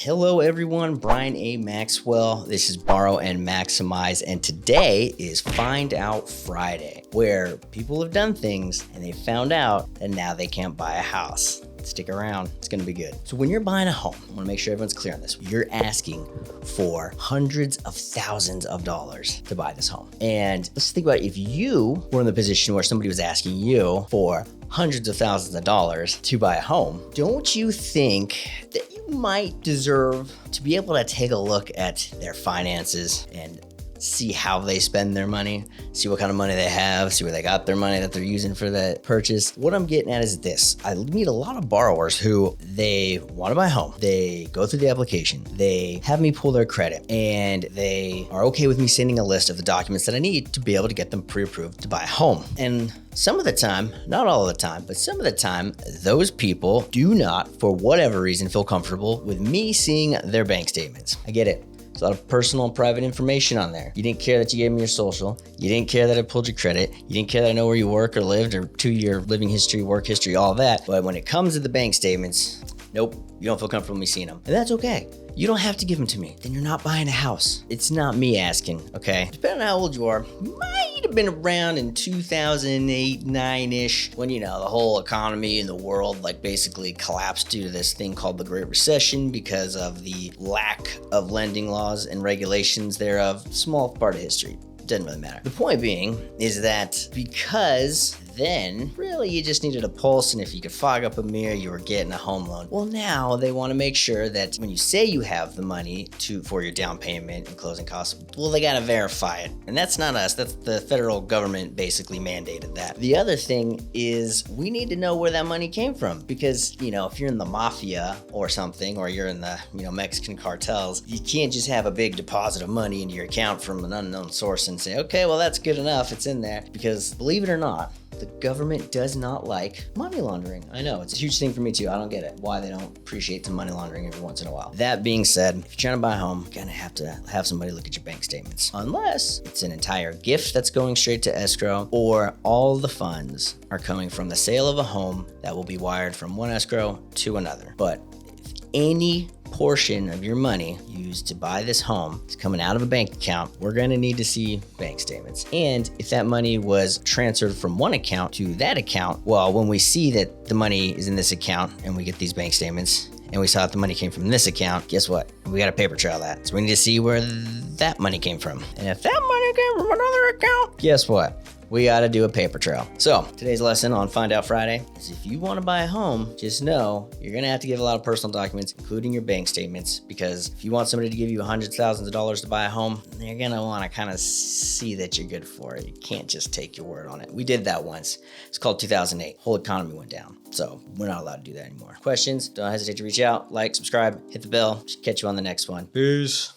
Hello everyone, Brian A. Maxwell. This is Borrow and Maximize, and today is Find Out Friday, where people have done things and they found out that now they can't buy a house. Stick around, it's gonna be good. So when you're buying a home, I wanna make sure everyone's clear on this. You're asking for hundreds of thousands of dollars to buy this home. And let's think about if you were in the position where somebody was asking you for hundreds of thousands of dollars to buy a home. Don't you think that you might deserve to be able to take a look at their finances and see how they spend their money, see what kind of money they have, see where they got their money that they're using for that purchase? What I'm getting at is this. I meet a lot of borrowers who they want to buy a home. They go through the application. They have me pull their credit, and they are okay with me sending a list of the documents that I need to be able to get them pre-approved to buy a home. And some of the time, not all of the time, but some of the time, those people do not, for whatever reason, feel comfortable with me seeing their bank statements. I get it. There's a lot of personal and private information on there. You didn't care that you gave me your social. You didn't care that I pulled your credit. You didn't care that I know where you work or lived or 2-year living history, work history, all that. But when it comes to the bank statements, nope, you don't feel comfortable with me seeing them. And that's okay. You don't have to give them to me. Then you're not buying a house. It's not me asking, okay? Depending on how old you are, you might have been around in 2008, 9-ish, when, the whole economy in the world basically collapsed due to this thing called the Great Recession because of the lack of lending laws and regulations thereof. Small part of history. Doesn't really matter. The point being is that because then really you just needed a pulse, and if you could fog up a mirror, you were getting a home loan. Well, now they want to make sure that when you say you have the money for your down payment and closing costs, well, they got to verify it. And that's not us. That's the federal government basically mandated that. The other thing is we need to know where that money came from, because, if you're in the mafia or something, or you're in the, Mexican cartels, you can't just have a big deposit of money into your account from an unknown source and say, okay, well, that's good enough. It's in there. Because believe it or not, the government does not like money laundering. I know, it's a huge thing for me too. I don't get it, why they don't appreciate some money laundering every once in a while. That being said, if you're trying to buy a home, you're gonna have to have somebody look at your bank statements. Unless it's an entire gift that's going straight to escrow, or all the funds are coming from the sale of a home that will be wired from one escrow to another. But if any portion of your money used to buy this home is coming out of a bank account, we're going to need to see bank statements. And if that money was transferred from one account to that account, well, when we see that the money is in this account and we get these bank statements and we saw that the money came from this account, guess what? We got to paper trail that. So we need to see where that money came from. And if that money came from another account, guess what? We got to do a paper trail. So today's lesson on Find Out Friday is if you want to buy a home, just know you're going to have to give a lot of personal documents, including your bank statements, because if you want somebody to give you hundreds of thousands of dollars to buy a home, they're going to want to kind of see that you're good for it. You can't just take your word on it. We did that once. It's called 2008. Whole economy went down. So we're not allowed to do that anymore. Questions? Don't hesitate to reach out, like, subscribe, hit the bell. Catch you on the next one. Peace.